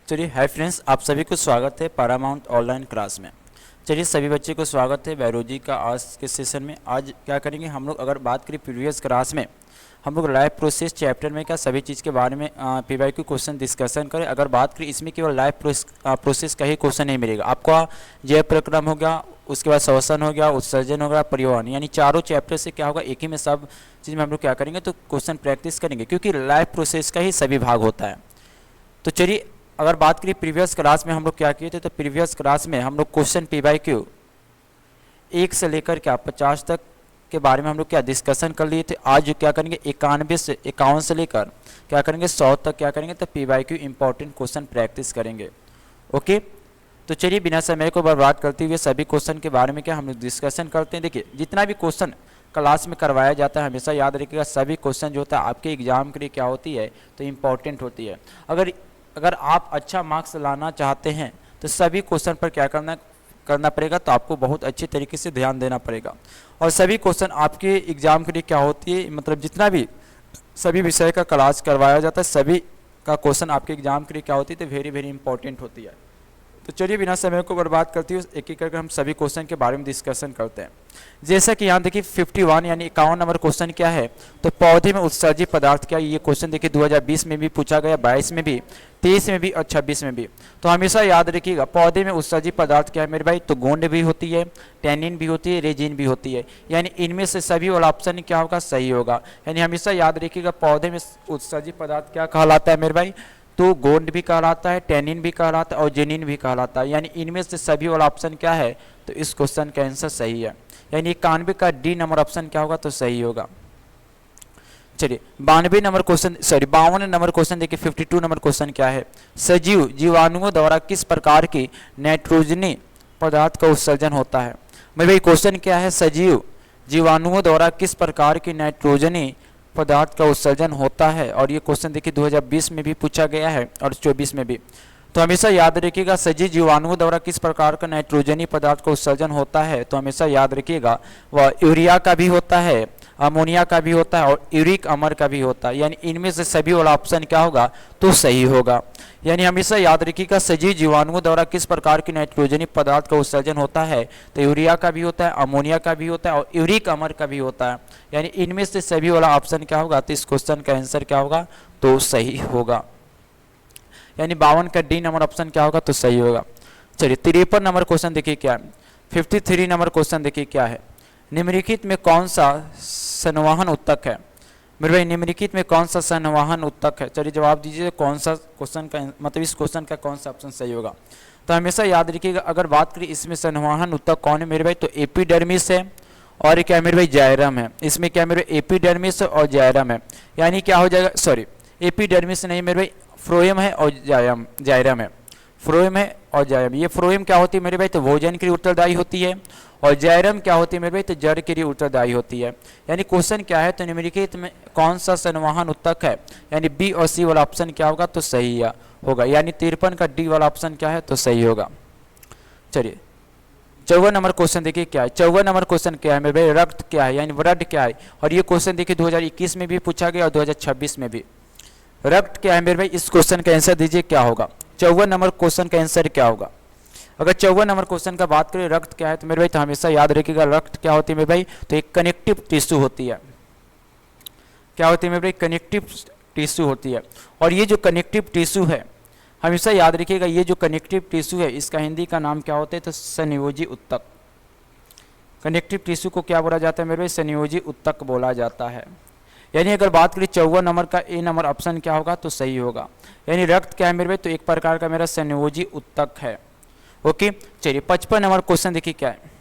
चलिए hi friends, आप सभी को स्वागत है पैरामाउंट ऑनलाइन क्लास में। चलिए सभी बच्चे को स्वागत है बायोलॉजी का आज के सेशन में। आज क्या करेंगे हम लोग, अगर बात करें प्रीवियस क्लास में हम लोग लाइफ प्रोसेस चैप्टर में क्या सभी चीज़ के बारे में पीवाईक्यू क्वेश्चन डिस्कशन करें। अगर बात करें इसमें केवल लाइफ प्रोसेस का ही क्वेश्चन नहीं मिलेगा आपको। जैव प्रक्रम हो गया, उसके बाद श्वसन हो गया, उत्सर्जन हो गया, परिवहन, यानी चारों चैप्टर से क्या होगा, एक ही में सब चीज़ में हम लोग क्या करेंगे तो क्वेश्चन प्रैक्टिस करेंगे, क्योंकि लाइफ प्रोसेस का ही सभी भाग होता है। तो चलिए अगर बात करें प्रीवियस क्लास में हम लोग क्या किए थे, तो प्रीवियस क्लास में हम लोग क्वेश्चन पीवाईक्यू 1 से लेकर क्या 50 तक के बारे में हम लोग क्या डिस्कशन कर लिए थे। आज जो क्या करेंगे 51 से लेकर क्या करेंगे 100 तक क्या करेंगे तो पीवाईक्यू इंपॉर्टेंट क्वेश्चन प्रैक्टिस करेंगे। ओके, तो चलिए बिना समय को बर्बाद करते हुए सभी क्वेश्चन के बारे में क्या हम लोग डिस्कशन करते हैं। देखिए जितना भी क्वेश्चन क्लास में करवाया जाता है हमेशा याद रखिएगा, सभी क्वेश्चन जो होता है आपके एग्जाम के लिए क्या होती है तो इम्पॉर्टेंट होती है। अगर आप अच्छा मार्क्स लाना चाहते हैं तो सभी क्वेश्चन पर क्या करना पड़ेगा, तो आपको बहुत अच्छे तरीके से ध्यान देना पड़ेगा। और सभी क्वेश्चन आपके एग्जाम के लिए क्या होती है, मतलब जितना भी सभी विषय का क्लास करवाया जाता है सभी का क्वेश्चन आपके एग्जाम के लिए क्या होती है तो वेरी वेरी इंपॉर्टेंट होती है। तो चलिए बिना समय को बर्बाद करते हुए एक एक करके हम सभी क्वेश्चन के बारे में डिस्कशन करते हैं। जैसा कि यहाँ देखिए 51 यानी 51 नंबर क्वेश्चन क्या है, तो पौधे में उत्सर्जित पदार्थ क्या है। ये क्वेश्चन देखिए 2020 में भी पूछा गया, 22 में भी, 23 में भी और 26 में भी। तो हमेशा याद रखिएगा पौधे में उत्सर्जित पदार्थ क्या है मेरे भाई, तो गोंड भी होती है, टैनिन भी होती है, रेजिन भी होती है, यानी इनमें से सभी वाला ऑप्शन क्या होगा सही होगा। यानी हमेशा याद रखिएगा पौधे में उत्सर्जित पदार्थ क्या कहलाता है मेरे भाई, तो गोंड भी कहलाता है, टैनिन भी कहलाता है और जेनिन भी कहलाता है, यानी इनमें से सभी वाला ऑप्शन क्या है तो इस क्वेश्चन का आंसर सही है। यानी 91 का डी नंबर ऑप्शन क्या होगा तो सही होगा। चलिए 52 number question, sorry 52 number question देखिए 52 नंबर क्वेश्चन क्या है, सजीव जीवाणुओं द्वारा किस प्रकार की नाइट्रोजनी पदार्थ का उत्सर्जन होता है। मेरे भाई क्वेश्चन क्या है, सजीव जीवाणुओं द्वारा किस प्रकार की नाइट्रोजनी पदार्थ का उत्सर्जन होता है। और ये क्वेश्चन देखिए 2020 में भी पूछा गया है और 24 में भी। तो हमेशा याद रखिएगा सजीव जीवाणुओं द्वारा किस प्रकार का नाइट्रोजनी पदार्थ का उत्सर्जन होता है, तो हमेशा याद रखिएगा वह यूरिया का भी होता है, अमोनिया का भी होता है और यूरिक अमर का भी होता है, यानी इनमें से सभी वाला ऑप्शन क्या होगा तो सही होगा। यानी हमेशा याद रखिएगा सजीव जीवाणुओं द्वारा किस प्रकार की नाइट्रोजनी पदार्थ का उत्सर्जन होता है, तो यूरिया का भी होता है, अमोनिया का भी होता है और यूरिक अमर का भी होता है, यानी इनमें से सभी वाला ऑप्शन क्या होगा तो इस क्वेश्चन का आंसर क्या होगा तो सही होगा। यानी 52 का डी नंबर ऑप्शन क्या होगा तो सही होगा। चलिए 53 नंबर क्वेश्चन देखिए क्या है, 53 नंबर क्वेश्चन देखिए क्या है, निम्नलिखित में कौन सा संवहन उत्तक है। मेरे भाई निम्नलिखित में कौन सा संवहन उत्तक है, चलिए जवाब दीजिए कौन सा क्वेश्चन का, मतलब इस क्वेश्चन का कौन सा ऑप्शन सही होगा। तो हमेशा याद रखिएगा अगर बात करें इसमें संवहन उत्तक कौन है मेरे भाई, तो एपिडर्मिस है और क्या मेरे भाई जायरम है। इसमें क्या मेरे एपिडर्मिस और जायरम है, यानी क्या हो जाएगा, सॉरी एपिडर्मिस नहीं मेरे भाई फ्लोएम है और जायरम है, फ्लोएम है और जायरम। ये फ्लोएम क्या होती है मेरे भाई तो भोजन के लिए उत्तरदायी होती है और जायरम क्या होती है मेरे भाई तो जड़ के लिए उत्तरदायी होती है। यानी क्वेश्चन क्या है तो निम्नलिखित में कौन सा संवहन उत्तक है, यानी बी और सी वाला ऑप्शन क्या होगा तो सही होगा, यानी 53 का डी वाला ऑप्शन क्या है तो सही होगा। चलिए 54 नंबर क्वेश्चन देखिए क्या है, 54 नंबर क्वेश्चन क्या है मेरे भाई, रक्त क्या है यानी ब्लड क्या है। और ये क्वेश्चन देखिए 2021 में भी पूछा गया और 2026 में भी। रक्त क्या है मेरे भाई, इस क्वेश्चन का आंसर दीजिए क्या होगा, 54 नंबर क्वेश्चन का आंसर क्या होगा। अगर 54 नंबर क्वेश्चन का बात करें रक्त क्या है तो मेरे भाई तो हमेशा याद रखिएगा रक्त क्या होती है मेरे भाई तो एक कनेक्टिव टिश्यू होती है। क्या होती है मेरे भाई, कनेक्टिव टिश्यू होती है। और ये जो कनेक्टिव टिश्यू है हमेशा याद रखिएगा, ये जो कनेक्टिव टिश्यू है इसका हिंदी का नाम क्या होता है तो संयोजी उत्तक। कनेक्टिव टिश्यू को क्या बोला जाता है मेरे भाई, संयोजी उत्तक बोला जाता है। यानी अगर बात करें 54 नंबर का ए नंबर ऑप्शन क्या होगा तो सही होगा। यानी रक्त क्या है मेरे भाई तो एक प्रकार का मेरा संयोजी उत्तक है। ओके, चलिए 55 नंबर क्वेश्चन देखिए क्या है,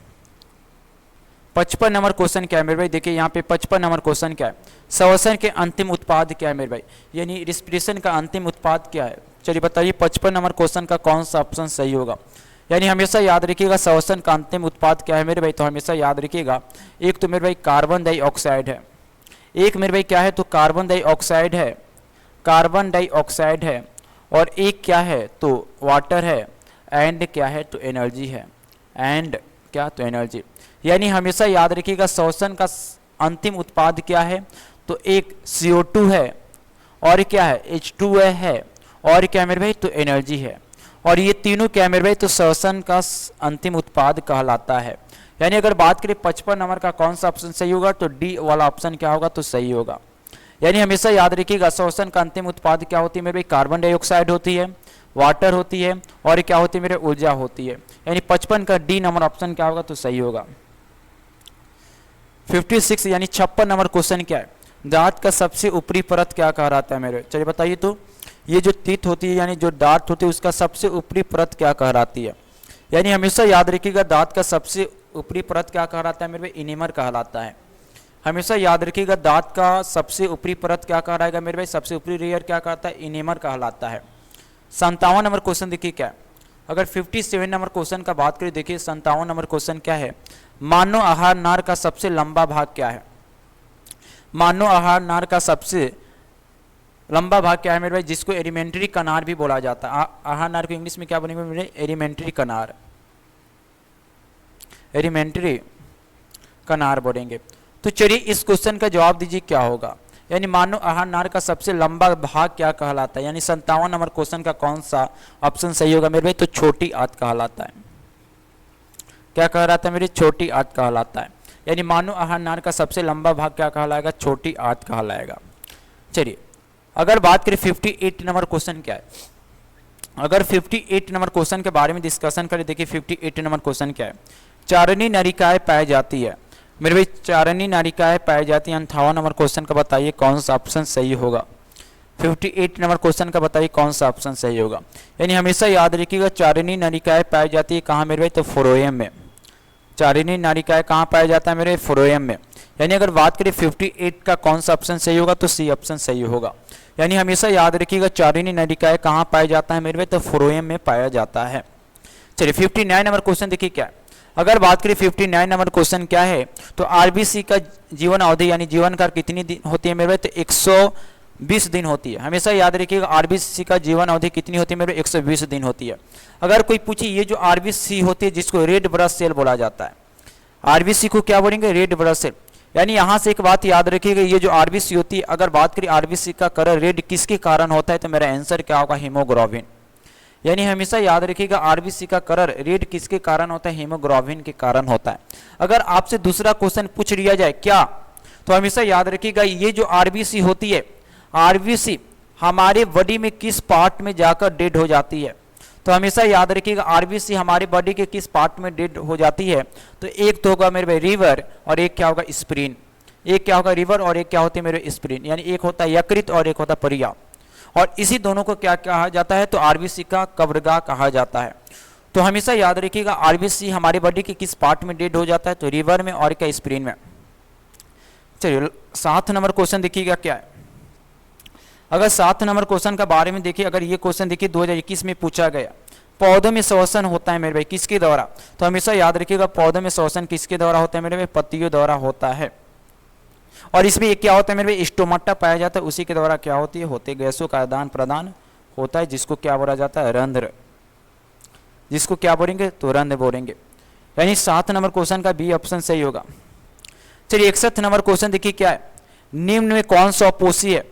55 नंबर क्वेश्चन क्या है मेरे भाई, देखिए यहाँ पे 55 नंबर क्वेश्चन क्या है, श्वसन के अंतिम उत्पाद क्या है मेरे भाई, यानी रिस्पिरेशन का अंतिम उत्पाद क्या है। चलिए बताइए 55 नंबर क्वेश्चन का कौन सा ऑप्शन सही होगा। यानी हमेशा याद रखिएगा श्वसन का अंतिम उत्पाद क्या है मेरे भाई, तो हमेशा याद रखिएगा एक तो मेरे भाई कार्बन डाइऑक्साइड है, एक मेरे भाई क्या है तो कार्बन डाइऑक्साइड है, कार्बन डाइऑक्साइड है और एक क्या है तो वाटर है एंड क्या है तो एनर्जी है, एंड क्या तो एनर्जी। यानी हमेशा याद रखिएगा श्वसन का अंतिम उत्पाद क्या है तो एक CO2 है और क्या है H2 है और क्या है मेरे भाई, तो एनर्जी है। और ये तीनों क्या है मेरे भाई, तो श्वसन का अंतिम उत्पाद कहलाता है। यानी अगर बात करें 55 नंबर का कौन सा ऑप्शन सही होगा, तो डी वाला ऑप्शन क्या होगा, तो सही होगा। यानी हमेशा याद रखिएगा श्वसन का अंतिम उत्पाद क्या होती है मेरे भाई, कार्बन डाइऑक्साइड होती है, वाटर होती है, और क्या होती है मेरे, ऊर्जा होती है। यानी 55 का डी नंबर ऑप्शन क्या होगा, तो सही होगा। 56 यानी 56 नंबर क्वेश्चन क्या है, दांत का सबसे ऊपरी परत क्या कहलाता है मेरे, चलिए बताइए। तो ये जो टीथ होती है यानी जो दांत होती है उसका सबसे ऊपरी परत क्या कहलाती है। यानी हमेशा याद रखिएगा दांत का सबसे ऊपरी परत क्या कहलाता है मेरे भाई, इनेमर कहलाता है। हमेशा याद रखिएगा दांत का सबसे ऊपरी परत क्या कहलाएगा मेरे भाई, सबसे ऊपरी लेयर क्या कहलाता है, इनेमर कहलाता है। 57 नंबर क्वेश्चन देखिए क्या है, अगर 57 नंबर क्वेश्चन का बात करें, देखिए 57 नंबर क्वेश्चन क्या है, मानव आहार नार का सबसे लंबा भाग क्या है। मानव आहार नार का सबसे लंबा भाग क्या है मेरे भाई, जिसको एलिमेंट्री कनार भी बोला जाता है। आहार नार को इंग्लिश में क्या बोलेंगे मेरे, एलिमेंट्री कनार, एलिमेंट्री कनार बोलेंगे। तो चलिए इस क्वेश्चन का जवाब दीजिए क्या होगा। यानी मानव आहार नार का सबसे लंबा भाग क्या कहलाता है। यानी 57 नंबर क्वेश्चन का कौन सा ऑप्शन सही होगा मेरे भाई, तो छोटी आंत कहलाता है। क्या कहलाता है मेरी, छोटी आंत कहलाता है। यानी मानव आहार नार का सबसे लंबा भाग क्या कहलाएगा, छोटी आंत कहलाएगा। चलिए अगर बात करें 58 नंबर क्वेश्चन क्या है, अगर 58 नंबर क्वेश्चन के बारे में डिस्कशन करें, देखिए 58 नंबर क्वेश्चन क्या है, चारणी नारिकाएं पाई जाती है मेरे भाई, चारणी नारिकाएं पाई जाती है। 58 नंबर क्वेश्चन का बताइए कौन सा ऑप्शन सही होगा। 58 नंबर क्वेश्चन का बताइए कौन सा ऑप्शन सही होगा। यानी हमेशा याद रखिएगा चारणी नारिकाएं पाई जाती है कहाँ मेरे भाई, तो फ्लोएम में। चारणी नारिकाएं कहाँ पाया जाता है मेरे, फ्लोएम में। यानी अगर बात करें 58 का कौन सा ऑप्शन सही होगा, तो सी ऑप्शन सही होगा। यानी हमेशा याद रखिएगा चारणी नारिकाएं कहाँ पाया जाता है मेरे भाई, तो फ्लोएम में पाया जाता है। चलिए 59 नंबर क्वेश्चन देखिए क्या है, अगर बात करें 59 नंबर क्वेश्चन क्या है, तो आरबीसी का जीवन अवधि यानी जीवन काल कितनी दिन होती है मेरे भाई, तो 120 दिन होती है। हमेशा याद रखिएगा आरबीसी का जीवन अवधि कितनी होती है मेरे, 120 दिन होती है। अगर कोई पूछे ये जो आरबीसी होती है जिसको रेड ब्लड सेल बोला जाता है, आरबीसी को क्या बोलेंगे, रेड ब्लड सेल। यानी यहाँ से एक बात याद रखिएगा, ये जो आरबीसी होती है, अगर बात करें आरबीसी का कलर रेड किसके कारण होता है, तो मेरा आंसर क्या होगा, हीमोग्लोबिन। यानी हमेशा याद रखिएगा आरबीसी का कलर रेड किसके कारण होता है, हीमोग्लोबिन के कारण होता है। अगर आपसे दूसरा क्वेश्चन पूछ लिया जाए क्या, तो हमेशा याद रखिएगा ये जो आरबीसी होती है, आरबीसी हमारे बॉडी में किस पार्ट में जाकर डेड हो जाती है। तो हमेशा याद रखिएगा आरबीसी हमारे बॉडी के किस पार्ट में डेड हो जाती है, तो एक तो होगा मेरे भाई रिवर और एक क्या होगा, स्प्रीन। एक क्या होगा, रिवर, और एक क्या होती है मेरे, स्प्रीन। यानी एक होता है यकृत और एक होता है परिया, और इसी दोनों को क्या कहा जाता है, तो आरबीसी का कब्रगाह कहा जाता है। तो हमेशा याद रखिएगा आरबीसी हमारे बॉडी के किस पार्ट में डेड हो जाता है, तो रिवर में और क्या, स्प्रीन में। चलिए 7 नंबर क्वेश्चन देखिएगा क्या है, अगर 7 नंबर क्वेश्चन का बारे में देखिए, अगर ये क्वेश्चन देखिए 2021 में पूछा गया, पौधों में श्वसन होता है मेरे भाई किसके द्वारा। तो हमेशा याद रखिएगा पौधों में श्वसन किसके द्वारा होता है मेरे भाई, पत्तियों द्वारा होता है। और इसमें एक क्या होता है मेरे भाई, स्टोमाटा पाया जाता है, उसी के द्वारा क्या होती है, होते गैसों का आदान प्रदान होता है, जिसको क्या बोला जाता है, रंध्र। जिसको क्या बोलेंगे, तो रंध्र बोलेंगे। यानी 7 नंबर क्वेश्चन का बी ऑप्शन सही होगा। चलिए 61 नंबर क्वेश्चन देखिए क्या है, निम्न में कौन स्वपोषी है।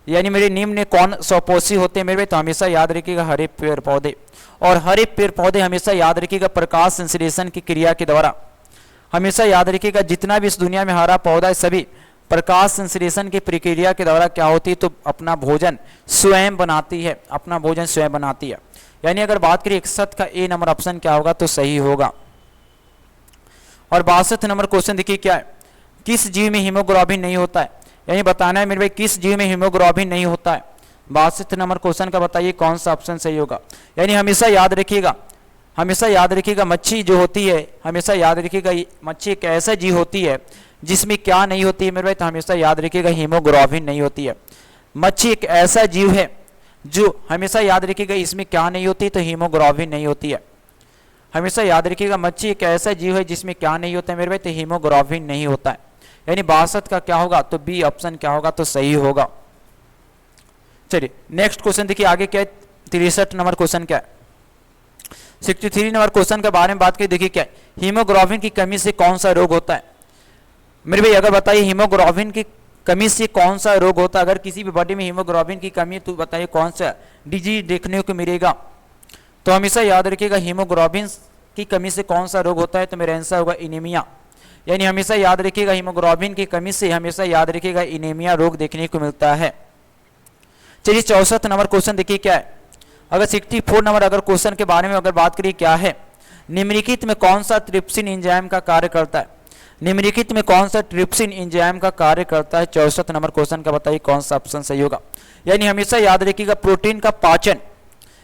यानी मेरे निम्न में कौन स्वपोषी होते हैं मेरे भाई, तो हमेशा याद रखिएगा हरे पेड़ पौधे। और हरे पेड़ पौधे हमेशा याद रखिएगा प्रकाश संश्लेषण की क्रिया के द्वारा, हमेशा याद रखिएगा जितना भी इस दुनिया में हरा पौधा है सभी प्रकाश संश्लेषण की प्रक्रिया के द्वारा क्या होती है, तो अपना भोजन स्वयं बनाती है, अपना भोजन स्वयं बनाती है। यानी अगर बात करें 61 का ए नंबर ऑप्शन क्या होगा, तो सही होगा। और 62 नंबर क्वेश्चन देखिए क्या है, किस जीव में हीमोग्लोबिन नहीं होता है। यानी बताना है मेरे भाई किस जीव में हीमोग्लोबिन नहीं होता है। 62 नंबर क्वेश्चन का बताइए कौन सा ऑप्शन सही होगा। यानी हमेशा याद रखिएगा, हमेशा याद रखिएगा मच्छी जो होती है, हमेशा याद रखिएगा मच्छी एक ऐसा जीव होती है जिसमें क्या नहीं होती है मेरे भाई, तो हमेशा याद रखिएगा हीमोग्लोबिन नहीं होती है। मच्छी एक ऐसा जीव है जो हमेशा याद रखिएगा इसमें क्या नहीं होती, तो हीमोग्लोबिन नहीं होती है। हमेशा याद रखिएगा मच्छी एक ऐसा जीव है जिसमें क्या नहीं होता है मेरे भाई, तो हीमोग्लोबिन नहीं होता है। यानी 62 का क्या होगा, तो बी ऑप्शन क्या होगा, तो सही होगा। चलिए नेक्स्ट क्वेश्चन देखिए आगे क्या है, 63 नंबर क्वेश्चन क्या है। 63 नंबर क्वेश्चन के बारे में बात करें, देखिए क्या है, हीमोग्लोबिन की कमी से कौन सा रोग होता है। मेरे भाई अगर बताइए हीमोग्लोबिन की कमी से कौन सा रोग होता है? अगर किसी भी बॉडी में हीमोग्लोबिन की कमी है तो बताइए कौन सा डिजीज देखने को मिलेगा? तो हमेशा याद रखिएगा हीमोग्लोबिन की कमी से कौन सा रोग होता है? तो मेरा आंसर होगा एनीमिया। यानी हमेशा याद रखिएगा हीमोग्लोबिन की कमी से हमेशा याद रखिएगा एनीमिया रोग देखने को मिलता है। चलिए 64 नंबर क्वेश्चन देखिए क्या है। अगर 64 नंबर अगर क्वेश्चन के बारे में अगर बात करिए क्या है, निम्नलिखित में कौन सा ट्रिप्सिन एंजाइम का कार्य करता है? निम्नलिखित में कौन सा ट्रिप्सिन एंजाइम का कार्य करता है? 64 नंबर क्वेश्चन का बताइए कौन सा ऑप्शन सही होगा। यानी हमेशा याद रखिएगा प्रोटीन का पाचन,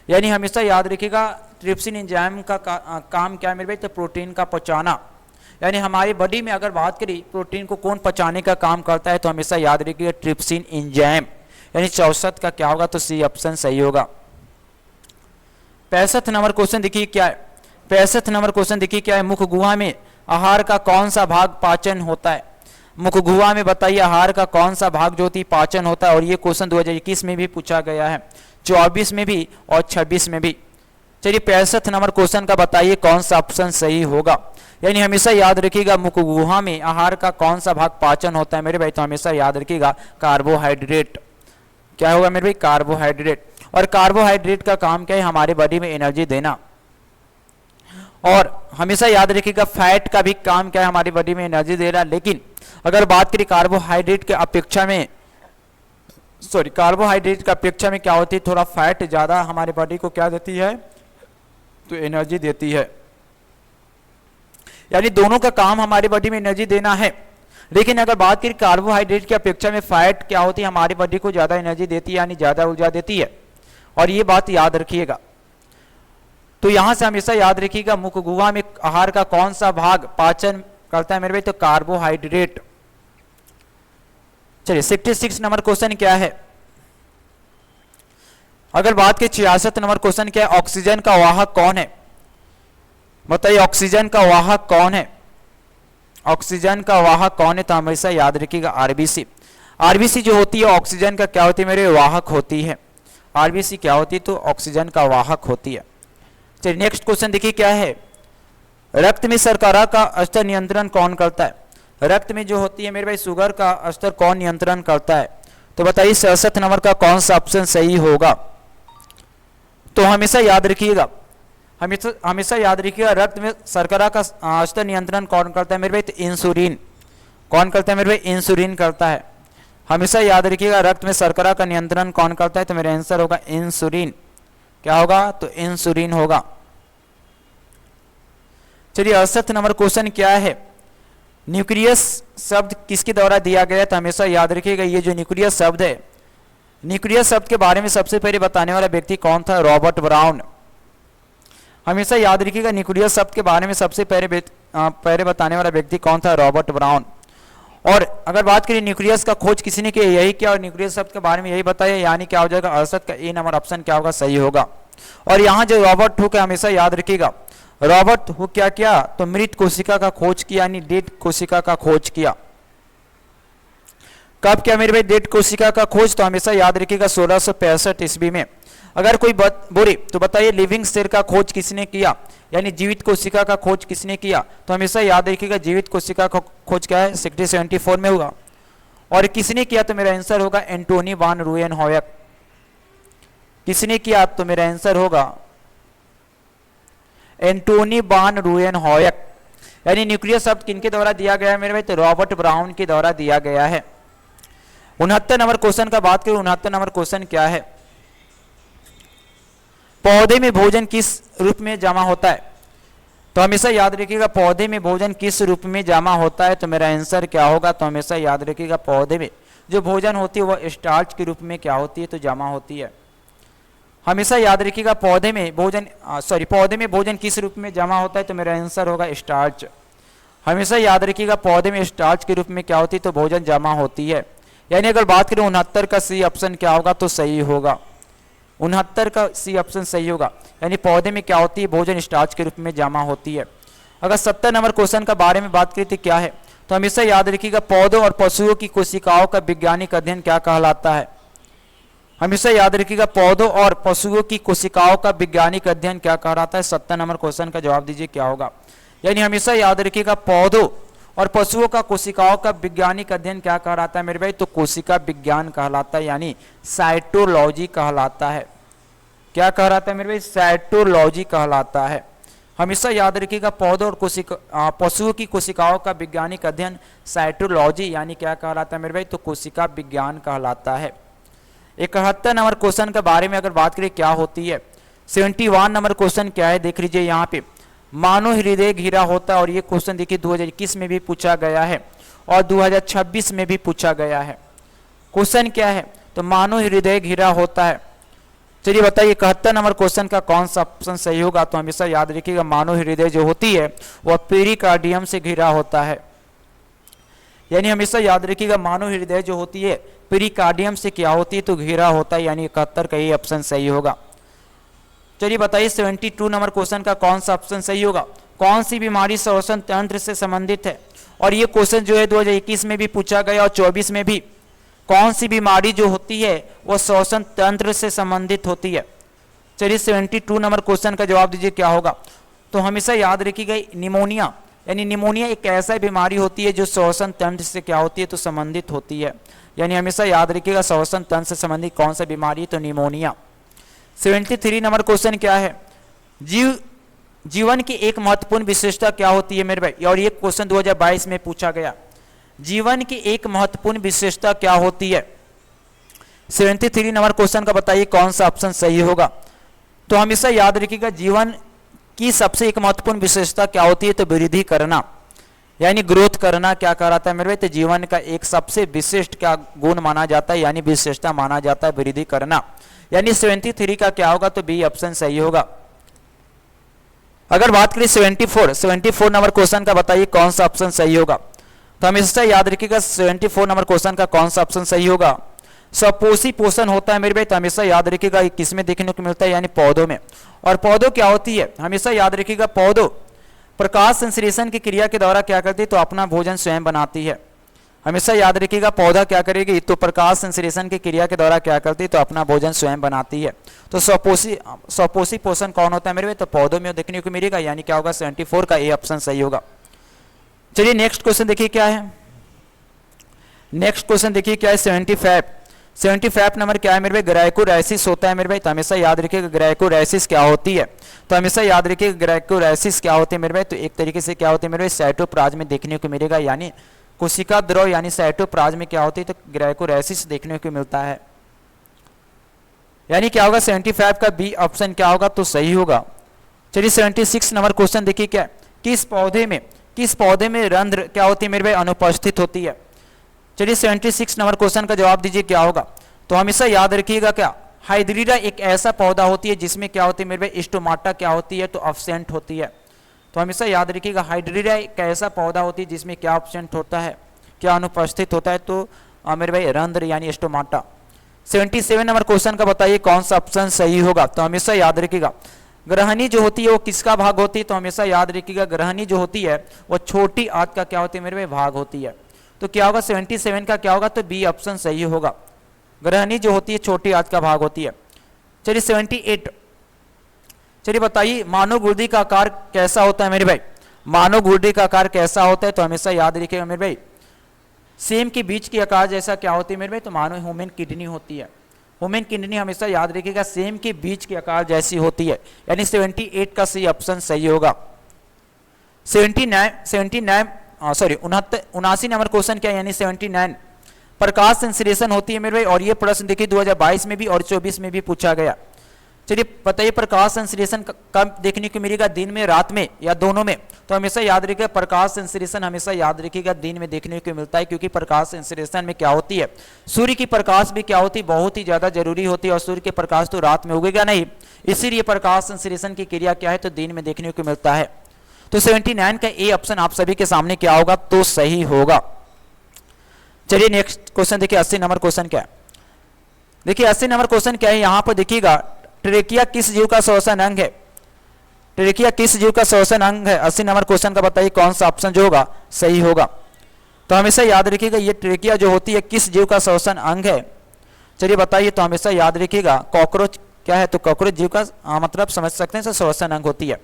यानी हमेशा याद रखिएगा ट्रिप्सिन एंजाइम का काम क्या है मेरे भाई? तो प्रोटीन का पचाना। यानी हमारी बॉडी में अगर बात करें प्रोटीन को कौन पचाने का काम करता है तो हमेशा याद रखिएगा ट्रिप्सिन एंजाइम। यानी 64 का क्या होगा? तो सी ऑप्शन सही होगा। 65 नंबर क्वेश्चन देखिए क्या है। 65 नंबर क्वेश्चन देखिए क्या है। मुख गुहा में आहार का कौन सा भाग पाचन होता है? मुख गुहा में बताइए आहार का कौन सा भाग जो होती पाचन होता है? और ये क्वेश्चन 2021 में भी पूछा गया है, 24 में भी और 26 में भी। चलिए 65 नंबर क्वेश्चन का बताइए कौन सा ऑप्शन सही होगा। यानी हमेशा याद रखिएगा मुख गुहा में आहार का कौन सा भाग पाचन होता है मेरे भाई? तो हमेशा याद रखिएगा कार्बोहाइड्रेट। क्या होगा मेरे भाई? कार्बोहाइड्रेट। और कार्बोहाइड्रेट का काम क्या है? हमारे बॉडी में एनर्जी देना। और हमेशा याद रखिएगा फैट का भी काम क्या है? हमारी बॉडी में एनर्जी दे रहा है। लेकिन अगर बात करें कार्बोहाइड्रेट के अपेक्षा में कार्बोहाइड्रेट की अपेक्षा में क्या होती है? थोड़ा फैट ज्यादा हमारी बॉडी को क्या देती है? तो एनर्जी देती है। यानी दोनों का काम हमारी बॉडी में एनर्जी देना है। लेकिन अगर बात करें कार्बोहाइड्रेट की अपेक्षा में फैट क्या होती है? हमारी बॉडी को ज्यादा एनर्जी देती है, यानी ज्यादा ऊर्जा देती है। और ये बात याद रखिएगा। तो यहां से हमेशा याद रखिएगा मुख गुहा में आहार का कौन सा भाग पाचन करता है मेरे भाई? तो कार्बोहाइड्रेट। चलिए 66 नंबर क्वेश्चन क्या है। अगर बात की 66 नंबर क्वेश्चन क्या है, ऑक्सीजन का वाहक कौन है? बताइए ऑक्सीजन का वाहक कौन है? ऑक्सीजन का वाहक कौन है? तो हमेशा याद रखिएगा आरबीसी। आरबीसी जो होती है ऑक्सीजन का क्या होती है मेरे? वाहक होती है। आरबीसी क्या होती है? तो ऑक्सीजन का वाहक होती है। चलिए नेक्स्ट क्वेश्चन देखिए क्या है। रक्त में शर्करा का स्तर नियंत्रण कौन करता है? रक्त में जो होती है मेरे भाई शुगर का स्तर कौन नियंत्रण करता है? तो बताइए 67 नंबर का कौन सा ऑप्शन सही होगा। तो हमेशा याद रखिएगा, हमेशा याद रखिएगा रक्त में शर्करा का स्तर नियंत्रण कौन करता है मेरे भाई? तो इंसुलिन। कौन करता है मेरे भाई? इंसुलिन करता है। हमेशा याद रखिएगा रक्त में शर्करा का नियंत्रण कौन करता है? तो मेरा आंसर होगा इंसुलिन। क्या होगा? तो इंसुलिन होगा। चलिए 68 नंबर क्वेश्चन क्या है। न्यूक्लियस शब्द किसके द्वारा दिया गया? तो हमेशा याद रखिएगा ये जो न्यूक्लियस शब्द है, न्यूक्लियस शब्द के बारे में सबसे पहले बताने वाला व्यक्ति कौन था? Robert brown. हमेशा याद रखिएगा न्यूक्लियस शब्द के बारे में सबसे पहले बताने वाला व्यक्ति कौन था? Robert brown. और अगर बात करें न्यूक्लियस का खोज किसी ने किया, यही किया, और न्यूक्लियस शब्द के बारे में यही बताया, यानी क्या हो जाएगा? 68 का ए नंबर ऑप्शन क्या होगा? सही होगा। और यहाँ जो रॉबर्ट हुक है हमेशा याद रखिएगा, रॉबर्ट हुक क्या किया? तो मृत कोशिका का खोज किया, यानी डेड कोशिका का खोज किया। कब किया मेरे भाई डेड कोशिका का खोज? तो हमेशा याद रखिएगा 1665 ईस्वी में। अगर कोई बोले तो बताइए लिविंग सेल का खोज किसने किया? यानी जीवित कोशिका का खोज किसने किया? तो हमेशा याद रखिएगा जीवित कोशिका का खोज क्या है? 1674 में हुआ। और किसने किया? तो मेरा आंसर होगा एंटोनी वान रूएनहोयक। किसने किया? तो मेरा आंसर होगा एंटोनी वान रूएनहोयक। यानी न्यूक्लियस शब्द किनके द्वारा दिया गया है मेरे भाई? तो रॉबर्ट ब्राउन के द्वारा दिया गया है। 69 नंबर क्वेश्चन का बात करें, 69 नंबर क्वेश्चन क्या है। पौधे में भोजन किस रूप में जमा होता है? तो हमेशा याद रखिएगा पौधे में भोजन किस रूप में जमा होता है? तो मेरा आंसर क्या होगा? तो हमेशा याद रखिएगा पौधे में जो भोजन होती है वह स्टार्च के रूप में क्या होती है? तो जमा होती है। हमेशा याद रखिएगा पौधे में भोजन किस रूप में जमा होता है? तो मेरा आंसर होगा स्टार्च। हमेशा याद रखिएगा पौधे में स्टार्च के रूप में क्या होती है? तो भोजन जमा होती है। यानी अगर बात करें 69 का सी ऑप्शन क्या होगा? तो सही होगा। 69 का सी ऑप्शन सही होगा। यानी पौधे में क्या होती है? भोजन स्टार्च के रूप में जमा होती है। अगर 70 नंबर क्वेश्चन का बारे में बात करें तो क्या है? तो हमेशा याद रखिएगा पौधों और पशुओं की कोशिकाओं का वैज्ञानिक अध्ययन क्या कहलाता है? हमेशा याद रखिएगा पौधों और पशुओं की कोशिकाओं का वैज्ञानिक अध्ययन क्या कहलाता है? 70 नंबर क्वेश्चन का जवाब दीजिए क्या होगा। यानी हमेशा याद रखिएगा पौधों और पशुओं का कोशिकाओं का वैज्ञानिक अध्ययन क्या कहलाता है मेरे भाई, तो कोशिका विज्ञान कहलाता है, यानी साइटोलॉजी कहलाता है। क्या कहलाता है मेरे भाई, साइटोलॉजी कहलाता है। हमेशा याद रखिएगा पौधों और पशुओं की कोशिकाओं का वैज्ञानिक अध्ययन साइटोलॉजी यानी क्या कहलाता है मेरे भाई, तो कोशिका विज्ञान कहलाता है। 71 नंबर क्वेश्चन के बारे में अगर बात करें क्या होती है, 71 नंबर क्वेश्चन क्या है देख लीजिए यहाँ पे, मानव हृदय घिरा होता है। और ये क्वेश्चन देखिए 2021 में भी पूछा गया है और 2026 में भी पूछा गया है। क्वेश्चन क्या है, तो मानव हृदय घिरा होता है। चलिए बताइए 71 नंबर क्वेश्चन का कौन सा ऑप्शन सही होगा, तो हमेशा याद रखिएगा मानव हृदय जो होती है वह पेरिकार्डियम से घिरा होता है, यानी हमेशा याद रखिएगा मानव हृदय जो होती है पेरिकार्डियम से क्या होती है, तो घिरा होता है, यानी 71 का ये ऑप्शन सही होगा। चलिए बताइए 72 नंबर क्वेश्चन का कौन सा ऑप्शन सही होगा, कौन सी बीमारी श्वसन तंत्र से संबंधित है। और ये क्वेश्चन जो है 2021 में भी पूछा गया और 24 में भी, कौन सी बीमारी जो होती है वो श्वसन तंत्र से संबंधित होती है। चलिए 72 नंबर क्वेश्चन का जवाब दीजिए क्या होगा, तो हमेशा याद रखिएगा निमोनिया, यानी निमोनिया एक ऐसा बीमारी होती है जो श्वसन तंत्र से क्या होती है, तो संबंधित होती है, यानी हमेशा याद रखिएगा श्वसन तंत्र से संबंधित कौन सा बीमारी है, तो निमोनिया। 73 नंबर क्वेश्चन क्या है, जीवन की एक महत्वपूर्ण विशेषता क्या होती है मेरे भाई, और ये क्वेश्चन 2022 में पूछा गया, जीवन की एक महत्वपूर्ण विशेषता क्या होती है। 73 नंबर क्वेश्चन का बताइए कौन सा ऑप्शन सही होगा, तो हमेशा याद रखिएगा जीवन की सबसे एक महत्वपूर्ण विशेषता क्या होती है, तो वृद्धि करना, यानी ग्रोथ करना क्या कहलाता है मेरे भाई, तो जीवन का एक सबसे विशिष्ट क्या गुण माना जाता है, यानी विशेषता माना जाता है वृद्धि करना, यानी 73 का क्या होगा, तो बी ऑप्शन सही होगा। अगर बात करें 74 नंबर क्वेश्चन का बताइए कौन सा ऑप्शन सही होगा, तो हमेशा याद रखिएगा 74 नंबर क्वेश्चन का कौन सा ऑप्शन सही होगा, स्वपोषी पोषण होता है मेरे भाई, तो हमेशा याद रखिएगा किस में देखने को मिलता है, यानी पौधों में। और पौधों क्या होती है, हमेशा याद रखिएगा पौधों प्रकाश संश्लेषण की क्रिया के द्वारा क्या करती है, तो अपना भोजन स्वयं बनाती है। हमेशा याद रखिएगा पौधा क्या करेगी, तो प्रकाश संश्लेषण की क्रिया के द्वारा क्या करती है, तो अपना भोजन स्वयं बनाती है। तो स्वपोषी पोषण कौन होता है मेरे भाई, तो पौधों में देखने को मिलेगा, यानी क्या होगा 74 का ए ऑप्शन सही होगा। चलिए नेक्स्ट क्वेश्चन देखिए क्या है, नेक्स्ट क्वेश्चन देखिए क्या है 75 नंबर क्या है मेरे भाई, ग्लाइकोलाइसिस होता है मेरे भाई, तो हमेशा याद रखिएगा ग्लाइकोलाइसिस क्या होती है, तो हमेशा याद रखिएगा ग्लाइकोलाइसिस क्या होती है मेरे भाई, तो एक तरीके से क्या होती है मेरे भाई साइटोप्लाज्म में देखने को मिलेगा, यानी कोशिका द्रव यानी साइटोप्लाज्म में क्या होती है, तो ग्लाइकोलाइसिस देखने को मिलता है, यानी क्या होगा 75 का बी ऑप्शन क्या होगा, तो सही होगा। चलिए 76 नंबर क्वेश्चन देखिए क्या, किस पौधे में रंध्र क्या होती है मेरे भाई, अनुपस्थित होती है। चलिए 76 नंबर क्वेश्चन का जवाब दीजिए क्या होगा, तो हमेशा याद रखिएगा क्या, हाइड्रीडा एक ऐसा पौधा होती है जिसमें क्या होती है मेरे भाई, स्टोमाटा क्या होती है, तो अब्सेंट होती है। तो हमेशा याद रखिएगा हाइड्रीडा एक ऐसा पौधा होती है जिसमें क्या अब्सेंट होता है, क्या अनुपस्थित होता है, तो मेरे भाई रंध्र यानी स्टोमाटा। 77 नंबर क्वेश्चन का बताइए कौन सा ऑप्शन सही होगा, तो हमेशा याद रखिएगा ग्रहणी जो होती है वो किसका भाग होती है, तो हमेशा याद रखिएगा ग्रहणी जो होती है वो छोटी आंत का क्या होती है मेरे भाई, भाग होती है। तो क्या होगा 77 का क्या होगा, तो बी ऑप्शन सही होगा, ग्रहणी जो होती है छोटी आंत का भाग होती है। चलिए 78, चलिए बताइए मानव गुर्दे का आकार कैसा होता है मेरे भाई, मानव गुर्दे का आकार कैसा होता है, तो हमेशा याद रखिएगा मेरे भाई सेम के बीच की आकार जैसा क्या होती है मेरे भाई, तो मानव ह्यूमन किडनी होती है, ह्यूमन किडनी हमेशा याद रखिएगा सेम के बीच के आकार जैसी होती है, यानी 78 का सी ऑप्शन सही होगा। 79 नंबर क्वेश्चन क्या है, यानी 79 प्रकाश संश्लेषण होती है मेरे भाई, और ये प्रश्न देखिए 2022 में भी और 24 में भी पूछा गया। चलिए बताइए प्रकाश संश्लेषण कब देखने को मिलेगा, दिन में, रात में या दोनों में, तो हमेशा याद रखिएगा प्रकाश संश्लेषण हमेशा याद रखिएगा दिन में देखने को मिलता है, क्योंकि प्रकाश संश्लेषण में क्या होती है, सूर्य की प्रकाश भी क्या होती है, बहुत ही ज्यादा जरूरी होती है, और सूर्य के प्रकाश तो रात में उगेगा नहीं, इसीलिए प्रकाश संश्लेषण की क्रिया क्या है, तो दिन में देखने को मिलता है। तो 79 का ए ऑप्शन आप सभी के सामने क्या होगा, तो सही होगा। चलिए नेक्स्ट क्वेश्चन देखिए 80 नंबर क्वेश्चन क्या है, देखिए 80 नंबर क्वेश्चन क्या है, यहां पर देखिएगा ट्रेकिया किस जीव का श्वसन अंग है, ट्रेकिया किस जीव का श्वसन अंग है। 80 नंबर क्वेश्चन का बताइए कौन सा ऑप्शन जो होगा सही होगा, तो हमेशा याद रखिएगा ये ट्रेकिया जो होती है किस जीव का श्वसन अंग है। चलिए बताइए, तो हमेशा याद रखिएगा कॉकरोच क्या है, तो कॉकरोच जीव का मतलब समझ सकते हैं श्वसन अंग होती है,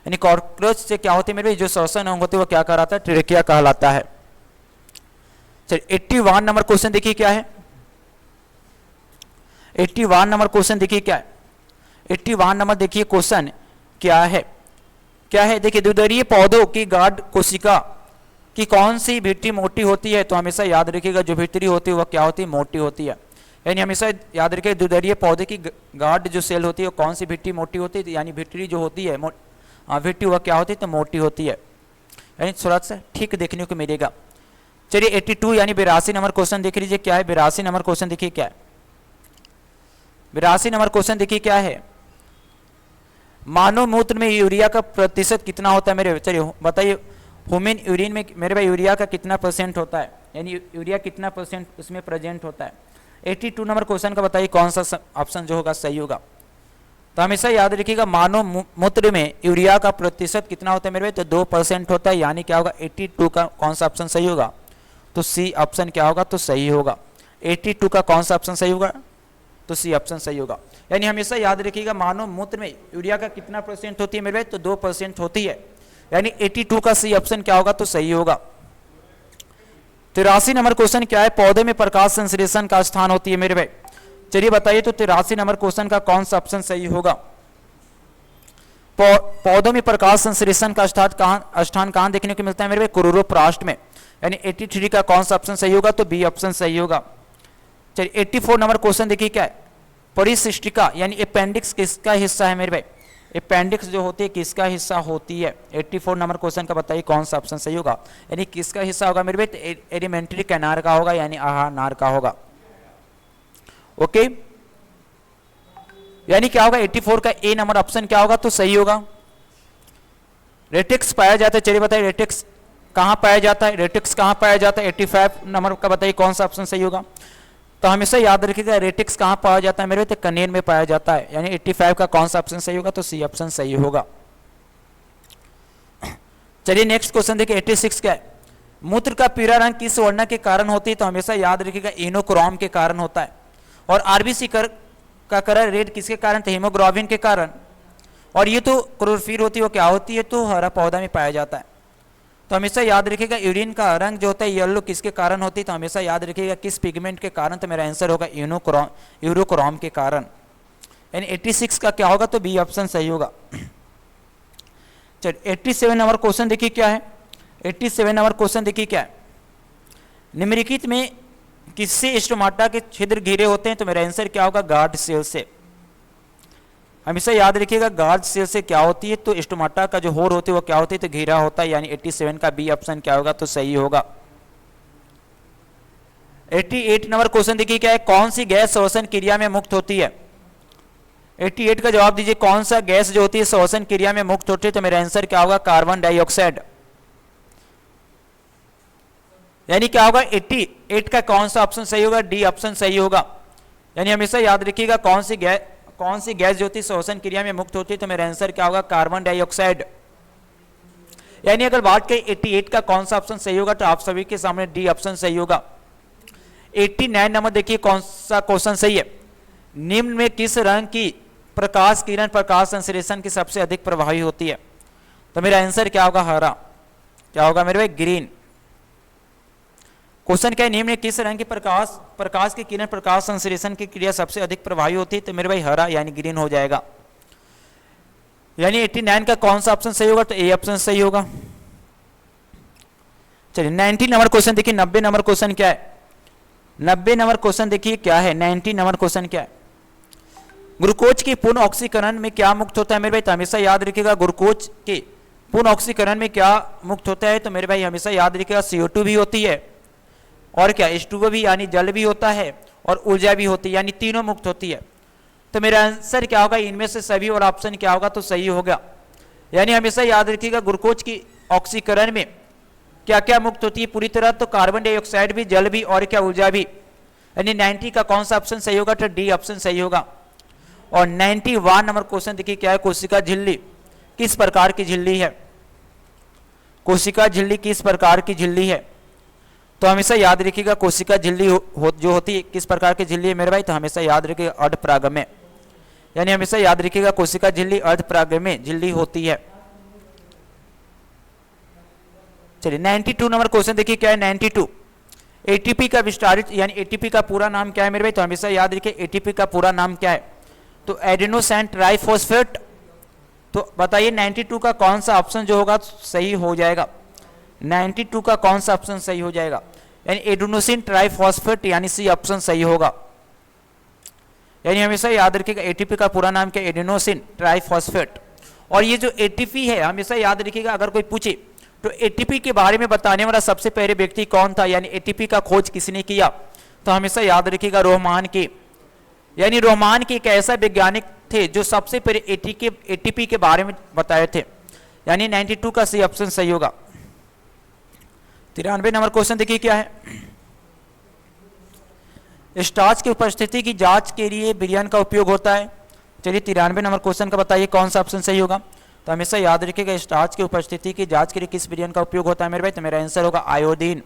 यानी कॉकरोच से क्या होती है मेरे भाई, जो श्वसन अंग होते हैं वो क्या कहलाता है, ट्रेकिया कहलाता है। चलिए 81 नंबर क्वेश्चन देखिए क्या है, 81 नंबर क्वेश्चन देखिए क्या है, 81 नंबर देखिए क्वेश्चन क्या है, क्या है देखिए, द्विदलीय पौधों की गाढ़ कोशिका की कौन सी भित्ति मोटी होती है, तो हमेशा याद रखिएगा जो भित्ति होती है वह क्या होती है, मोटी होती है। यानी हमेशा याद रखिए द्विदलीय पौधे की गाढ़ जो सेल होती है वो कौन सी भित्ति मोटी होती है, यानी भित्ति जो होती है भित्ति वह क्या होती है, तो मोटी होती है, यानी थोड़ा सा ठीक देखने को मिलेगा। चलिए 82 यानी 82 नंबर क्वेश्चन देख लीजिए क्या है, 82 नंबर क्वेश्चन देखिए क्या है, 82 नंबर क्वेश्चन देखिए क्या है, मानव मूत्र में यूरिया का प्रतिशत कितना होता है मेरे, चलिए बताइए ह्यूमन यूरिन में मेरे भाई यूरिया का कितना परसेंट होता है, यानी यूरिया कितना परसेंट उसमें प्रेजेंट होता है। 82 नंबर क्वेश्चन का बताइए कौन सा ऑप्शन जो होगा सही होगा। तो हमेशा याद रखिएगा मानव मूत्र में यूरिया का प्रतिशत कितना होता है मेरे भाई, तो 2% होता है, यानी क्या होगा 82 का कौन सा ऑप्शन सही होगा, तो सी ऑप्शन क्या होगा, तो सही होगा। 82 का कौन सा ऑप्शन सही होगा, तो सी ऑप्शन सही होगा। यानी हमेशा याद रखिएगा मानव मूत्र में यूरिया का कितना परसेंट होती है मेरे भाई, तो 2% होती है, यानी 82 का सी ऑप्शन क्या होगा, तो सही होगा। 83 नंबर क्वेश्चन क्या है, पौधे में प्रकाश संश्लेषण का स्थान होती है मेरे भाई, चलिए बताइए तो 83 नंबर क्वेश्चन का कौन सा ऑप्शन सही होगा। पौधों में प्रकाश संश्लेषण का स्थान कहां देखने को मिलता है मेरे भाई, क्लोरोप्लास्ट में, यानी 83 का कौन सा ऑप्शन सही होगा, तो बी ऑप्शन सही होगा। चलिए 84 नंबर क्वेश्चन देखिए क्या है, परिशिष्टिका यानी अपेंडिक्स किसका हिस्सा है मेरे भाई, अपेंडिक्स जो होती है किसका हिस्सा होती है। 84 नंबर क्वेश्चन का बताइए कौन सा ऑप्शन सही होगा, यानी किसका हिस्सा होगा मेरे भाई, एलिमेंट्री कैनाल का होगा, यानी आहार नार का होगा। ओके, यानी क्या होगा 84 का ए नंबर ऑप्शन क्या होगा, तो सही होगा। रेटिक्स पाया जाता है, चलिए बताइए रेटिक्स कहां पाया जाता है, रेटिक्स कहां पाया जाता है, 85 नंबर का बताइए कौन सा ऑप्शन सही होगा। तो हमेशा याद रखिएगा रेटिक्स कहां पाया जाता है मेरे, तो कनेर में पाया जाता है, यानी 85 का कौन सा ऑप्शन सही होगा, तो सी ऑप्शन सही होगा। चलिए नेक्स्ट क्वेश्चन देखिए 86 क्या है, मूत्र का पीला रंग किस वर्ण के कारण होती है, तो हमेशा याद रखिएगा इनोक्रोम के कारण होता है। और आरबीसी का कलर रेड किसके कारण, तो हीमोग्लोबिन के कारण। और ये तो क्लोरोफिल होती है वो क्या होती है, तो हरा पौधा में पाया जाता है। तो हमेशा याद रखिएगा यूरिन का रंग जो होता है येलो किसके कारण होती है, तो हमेशा याद रखिएगा किस पिगमेंट के कारण, तो मेरा आंसर होगा यूरोक्रोम के कारण, यानी 86 का क्या होगा, तो बी ऑप्शन सही होगा। चलिए 87 नंबर क्वेश्चन देखिए क्या है, 87 नंबर क्वेश्चन देखिए क्या है, निम्नलिखित में किससे स्टोमाटा के छिद्र घिरे होते हैं, तो मेरा आंसर क्या होगा, गार्ड सेल से। हमेशा याद रखिएगा गार्ड सेल से क्या होती है, तो स्टोमाटा का जो होर होती है वो क्या होती है, तो घिरा होता है, यानी 87 का बी ऑप्शन क्या होगा, तो सही होगा। 88 नंबर क्वेश्चन देखिए क्या है, कौन सी गैस श्वसन क्रिया में मुक्त होती है। 88 का जवाब दीजिए, कौन सा गैस जो होती है श्वसन क्रिया में मुक्त होती है, तो मेरा आंसर क्या होगा, कार्बन डाइऑक्साइड। यानी क्या होगा 88 का कौन सा ऑप्शन सही होगा, डी ऑप्शन सही होगा। यानी हमेशा याद रखिएगा कौन सी गैस जो होती है श्वसन क्रिया में मुक्त होती है, तो मेरा आंसर क्या होगा, कार्बन डाइऑक्साइड। यानी अगर बात करें 88 का कौन सा ऑप्शन सही होगा, तो आप सभी के सामने डी ऑप्शन सही होगा। 89 नंबर देखिए कौन सा क्वेश्चन सही है, निम्न में किस रंग की प्रकाश किरण प्रकाश संश्लेषण की सबसे अधिक प्रभावी होती है, तो मेरा आंसर क्या होगा, हरा। क्या होगा मेरे भाई, ग्रीन। क्वेश्चन क्या है, निम्न में किस रंग की प्रकाश की किरण प्रकाश संश्लेषण की क्रिया सबसे अधिक प्रभावी होती है, तो मेरे भाई हरा यानी ग्रीन हो जाएगा। यानी 89 का कौन सा ऑप्शन सही होगा, तो ए ऑप्शन सही होगा। चलिए 90 नंबर क्वेश्चन देखिए, 90 नंबर क्वेश्चन क्या है, 90 नंबर क्वेश्चन देखिए क्या है, 90 नंबर क्वेश्चन क्या है, ग्लूकोज के पूर्ण ऑक्सीकरण में क्या मुक्त होता है मेरे भाई, तो हमेशा याद रखिएगा ग्लूकोज के पूर्ण ऑक्सीकरण में क्या मुक्त होता है, तो मेरे भाई हमेशा याद रखिएगा CO2 भी होती है, और क्या H2O भी यानी जल भी होता है, और ऊर्जा भी होती है, यानी तीनों मुक्त होती है। तो मेरा आंसर क्या होगा, इनमें से सभी और ऑप्शन क्या होगा, तो सही होगा। यानी हमेशा याद रखिएगा ग्लूकोज की ऑक्सीकरण में क्या क्या मुक्त होती है पूरी तरह, तो कार्बन डाइऑक्साइड भी, जल भी, और क्या ऊर्जा भी। यानी 90 का कौन सा ऑप्शन सही होगा, तो डी ऑप्शन सही होगा। और 91 नंबर क्वेश्चन देखिए क्या है, कोशिका झिल्ली किस प्रकार की झिल्ली है, कोशिका झिल्ली किस प्रकार की झिल्ली है, तो हमेशा याद रखिएगा कोशिका झिल्ली जो होती है किस प्रकार की झिल्ली है मेरे भाई, तो हमेशा याद रखिएगा अर्धपरागम्य। यानी हमेशा याद रखिएगा कोशिका झिल्ली अर्धपरागम्य झिल्ली होती है। चलिए 92 नंबर क्वेश्चन देखिए क्या है 92। एटीपी का विस्तारित यानी एटीपी का पूरा नाम क्या है मेरे भाई, तो हमेशा याद रखिए एटीपी का पूरा नाम क्या है, तो एडेनोसिन ट्राइफॉस्फेट। तो बताइए 92 का कौन सा ऑप्शन जो होगा सही हो जाएगा, 92 का कौन सा ऑप्शन सही हो जाएगा, यानी एडेनोसिन ट्राइफॉस्फेट यानी सी ऑप्शन सही होगा। यानी हमेशा याद रखिएगा एटीपी का पूरा नाम क्या है, एडेनोसिन ट्राइफॉस्फेट। और ये जो एटीपी है हमेशा याद रखिएगा, अगर कोई पूछे तो एटीपी के बारे में बताने वाला सबसे पहले व्यक्ति कौन था, यानी एटीपी का खोज किसने किया, तो हमेशा याद रखिएगा रोहमान के, यानी रोहमान के एक ऐसा वैज्ञानिक थे जो सबसे पहले एटीपी के बारे में बताए थे, यानी 92 का सी ऑप्शन सही होगा। 93 नंबर क्वेश्चन देखिए क्या है, स्टार्च की उपस्थिति की जांच के लिए विलयन का उपयोग होता है। चलिए 93 नंबर क्वेश्चन का बताइए कौन सा ऑप्शन सही होगा, तो हमेशा याद रखिएगा स्टार्च की उपस्थिति की जांच के लिए किस विलयन का उपयोग होता है मेरे भाई, तो मेरा आंसर होगा आयोडीन।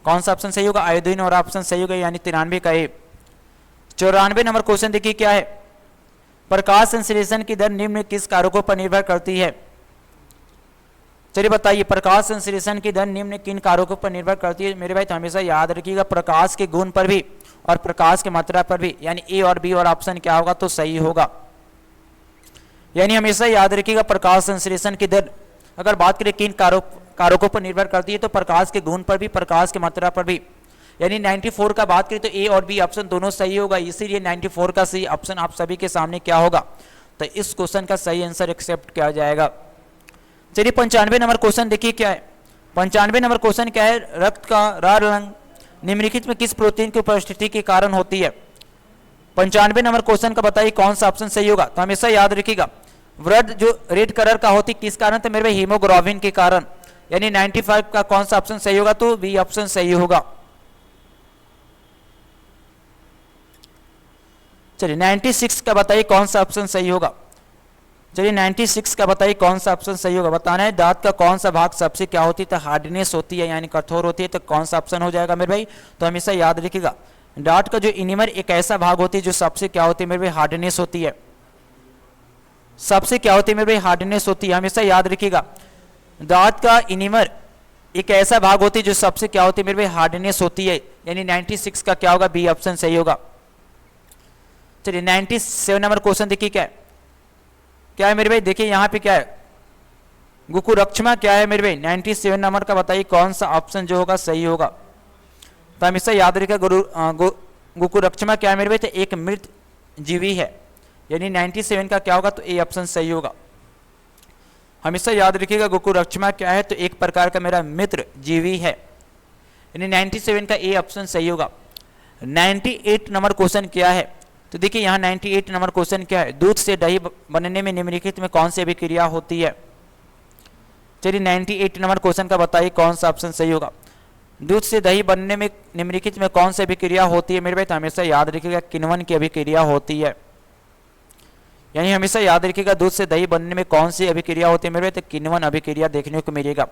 कौन सा ऑप्शन सही होगा, आयोडीन, और ऑप्शन सही होगा यानी 93 का ए। 94 नंबर क्वेश्चन देखिए क्या है, प्रकाश संश्लेषण की दर निम्न किस कारकों पर निर्भर करती है। चलिए बताइए प्रकाश संश्लेषण की दर निम्न किन कारकों पर निर्भर करती है मेरे भाई, तो हमेशा याद रखिएगा प्रकाश के गुण पर भी और प्रकाश की मात्रा पर भी, यानी ए और बी और ऑप्शन क्या होगा तो सही होगा। यानी हमेशा याद रखिएगा प्रकाश संश्लेषण की दर अगर बात करें किन कारकों पर निर्भर करती है, तो प्रकाश के गुण पर भी प्रकाश की मात्रा पर भी। यानी 94 का बात करें तो ए और बी ऑप्शन दोनों सही होगा, इसीलिए 94 का सही ऑप्शन आप सभी के सामने क्या होगा, तो इस क्वेश्चन का सही आंसर एक्सेप्ट किया जाएगा। चलिए 95 नंबर क्वेश्चन देखिए क्या है, 95 नंबर क्वेश्चन क्या है, रक्त का लाल रंग निम्नलिखित में किस प्रोटीन की उपस्थिति के कारण होती है। 95 नंबर क्वेश्चन का बताइए कौन सा ऑप्शन सही होगा, तो हमेशा याद रखिएगा ब्लड जो रेड कलर का होती किस कारण, तो मेरे भाई हीमोग्लोबिन के कारण, यानी 95 का कौन सा ऑप्शन सही होगा, तो बी ऑप्शन सही होगा। चलिए 96 का बताइए कौन सा ऑप्शन सही होगा, चलिए 96 का बताइए कौन सा ऑप्शन सही होगा। बताना है दांत का कौन सा भाग सबसे क्या होती है, तो हार्डनेस होती है यानी कठोर होती है, तो कौन सा ऑप्शन हो जाएगा मेरे भाई, तो हमेशा याद रखिएगा दांत का जो इनिमर एक ऐसा भाग होती है जो सबसे क्या होती है मेरे भाई, हार्डनेस होती है, सबसे क्या होती है मेरे भाई, हार्डनेस होती है। हमेशा याद रखिएगा दांत का इनिमर एक ऐसा भाग होती है जो सबसे क्या होती है मेरे भाई, हार्डनेस होती है, यानी 96 का क्या होगा, बी ऑप्शन सही होगा। चलिए 97 नंबर क्वेश्चन देखिए क्या है मेरे भाई, देखिए यहाँ पे क्या है, गुकुरक्षमा क्या है मेरे भाई, 97 नंबर का बताइए कौन सा ऑप्शन जो होगा सही होगा, तो हमेशा याद रखिएगा गुकुरक्षमा क्या है मेरे भाई, तो एक मृत जीवी है, यानी 97 का क्या होगा, तो ए ऑप्शन सही होगा। हमेशा याद रखिएगा गुकुरक्षमा क्या है, तो एक प्रकार का मेरा मित्र जीवी है, यानी 97 का ए ऑप्शन सही होगा। 98 नंबर क्वेश्चन क्या है, तो देखिए यहाँ 98 नंबर क्वेश्चन क्या है, दूध से दही बनने में निम्नलिखित में कौन सी अभिक्रिया होती है। चलिए 98 नंबर क्वेश्चन का बताइए कौन सा ऑप्शन सही होगा, दूध से दही बनने में निम्नलिखित में कौन सी अभिक्रिया होती है मेरे भाई, तो हमेशा याद रखिएगा किण्वन की अभिक्रिया होती है, यानी हमेशा याद रखिएगा दूध से दही बनने में कौन सी अभिक्रिया होती है मेरे भाई, तो किण्वन अभिक्रिया देखने को मिलेगा,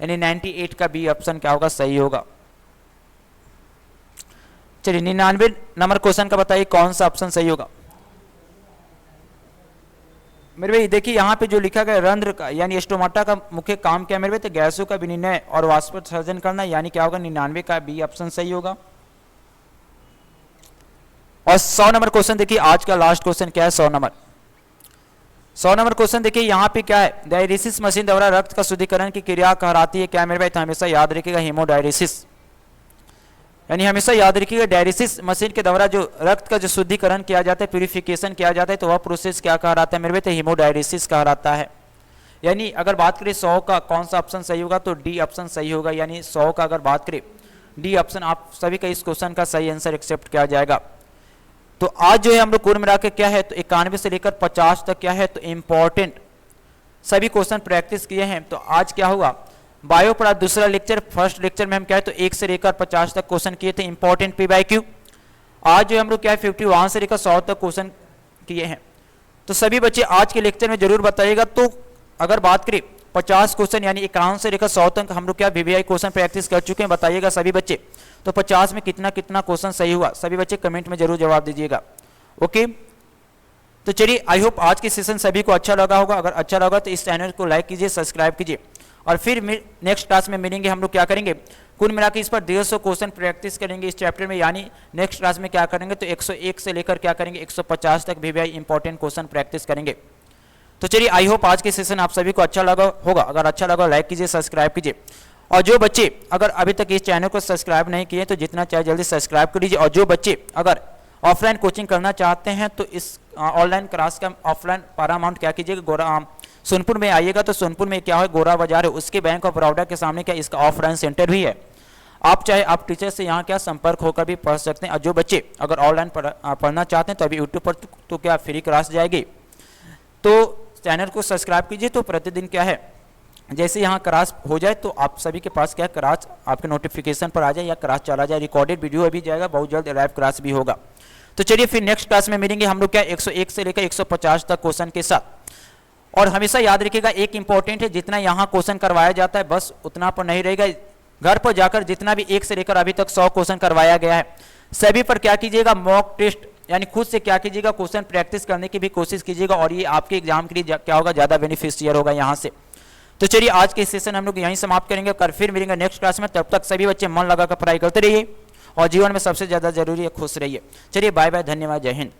यानी 98 का बी ऑप्शन क्या होगा, सही होगा। चलिए 99 नंबर क्वेश्चन का बताइए कौन सा ऑप्शन सही होगा मेरे भाई, देखिए यहाँ पे जो लिखा गया रंध्र का यानी स्टोमाटा का मुख्य काम क्या है मेरे भाई, तो गैसों का विनिमय और वाष्पोत्सर्जन करना, यानी क्या होगा 99 का बी ऑप्शन सही होगा। और 100 नंबर क्वेश्चन देखिए आज का लास्ट क्वेश्चन क्या है, 100 नंबर क्वेश्चन देखिए यहाँ पे क्या है, डायलिसिस मशीन द्वारा रक्त का शुद्धिकरण की क्रिया कहलाती है क्या मेरे भाई, तो हमेशा याद रखिएगा हेमोडायलिसिस, यानी हमेशा याद रखिएगा डायलिसिस मशीन के द्वारा जो रक्त का जो शुद्धिकरण किया जाता है, प्यूरिफिकेशन किया जाता है, तो वह प्रोसेस क्या कहलाता है मेरे भाई, तो हेमोडायलिसिस कहलाता है। यानी अगर बात करें 100 का कौन सा ऑप्शन सही होगा, तो डी ऑप्शन सही होगा, यानी 100 का अगर बात करें डी ऑप्शन आप सभी का इस क्वेश्चन का सही आंसर एक्सेप्ट किया जाएगा। तो आज जो है हम लोग कुल मिला के क्या है, तो 91 से लेकर 50 तक क्या है, तो इंपॉर्टेंट सभी क्वेश्चन प्रैक्टिस किए हैं। तो आज क्या हुआ, बायो पढ़ा दूसरा लेक्चर, फर्स्ट लेक्चर में हम क्या है तो 1 से लेकर 50 तक क्वेश्चन किए थे इंपॉर्टेंट PYQ। आज जो हम लोग क्या है 51 से लेकर 100 तक क्वेश्चन किए हैं। तो सभी बच्चे आज के लेक्चर में जरूर बताइएगा। तो अगर बात करें 50 क्वेश्चन यानी 51 से लेकर 100 तक हम लोग क्या VVI क्वेश्चन प्रैक्टिस कर चुके हैं, बताइएगा सभी बच्चे। तो 50 में कितना कितना क्वेश्चन सही हुआ, सभी बच्चे कमेंट में जरूर जवाब दीजिएगा। ओके, तो चलिए आई होप आज के सेशन सभी को अच्छा लगा होगा। अगर अच्छा लगा तो इस चैनल को लाइक कीजिए, सब्सक्राइब कीजिए और फिर नेक्स्ट क्लास में मिलेंगे। हम लोग क्या करेंगे, कुल मिला के इस पर 150 क्वेश्चन प्रैक्टिस करेंगे इस चैप्टर में, यानी नेक्स्ट क्लास में क्या करेंगे तो 101 से लेकर क्या करेंगे 150 तक भी इंपॉर्टेंट क्वेश्चन प्रैक्टिस करेंगे। तो चलिए, आई होप आज के सेशन आप सभी को अच्छा लगा होगा। अगर अच्छा लगा लाइक कीजिए, सब्सक्राइब कीजिए, और जो बच्चे अगर अभी तक इस चैनल को सब्सक्राइब नहीं किए तो जितना चाहे जल्दी सब्सक्राइब कर लीजिए। और जो बच्चे अगर ऑफलाइन कोचिंग करना चाहते हैं तो इस ऑनलाइन क्लास का ऑफलाइन पारामाउंट क्या कीजिएगा, सोनपुर में आइएगा। तो सोनपुर में क्या है, गोरा बाजार है, उसके बैंक ऑफ बड़ौदा के सामने क्या इसका ऑफलाइन सेंटर भी है। आप चाहे आप टीचर से यहाँ क्या संपर्क होकर भी पढ़ सकते हैं। और जो बच्चे अगर ऑनलाइन पढ़ना चाहते हैं तो अभी यूट्यूब पर तो क्या फ्री क्लास जाएगी, तो चैनल को सब्सक्राइब कीजिए। तो प्रतिदिन क्या है, जैसे यहाँ क्लास हो जाए तो आप सभी के पास क्या क्लास आपके नोटिफिकेशन पर आ जाए या क्लास चला जाए, रिकॉर्डेड वीडियो अभी जाएगा, बहुत जल्द लाइव क्लास भी होगा। तो चलिए फिर नेक्स्ट क्लास में मिलेंगे हम लोग क्या 101 से लेकर 150 तक क्वेश्चन के साथ। और हमेशा याद रखिएगा एक इंपॉर्टेंट है, जितना यहाँ क्वेश्चन करवाया जाता है बस उतना पर नहीं रहेगा, घर पर जाकर जितना भी 1 से लेकर अभी तक 100 क्वेश्चन करवाया गया है सभी पर क्या कीजिएगा मॉक टेस्ट, यानी खुद से क्या कीजिएगा क्वेश्चन प्रैक्टिस करने की भी कोशिश कीजिएगा, और ये आपके एग्जाम के लिए क्या होगा ज़्यादा बेनिफिशियल होगा यहाँ से। तो चलिए आज के सेशन हम लोग यहीं समाप्त करेंगे, कल फिर मिलेंगे नेक्स्ट क्लास में। तब तक सभी बच्चे मन लगाकर पढ़ाई करते रहिए और जीवन में सबसे ज़्यादा जरूरी है खुश रहिए। चलिए बाय बाय, धन्यवाद, जय हिंद।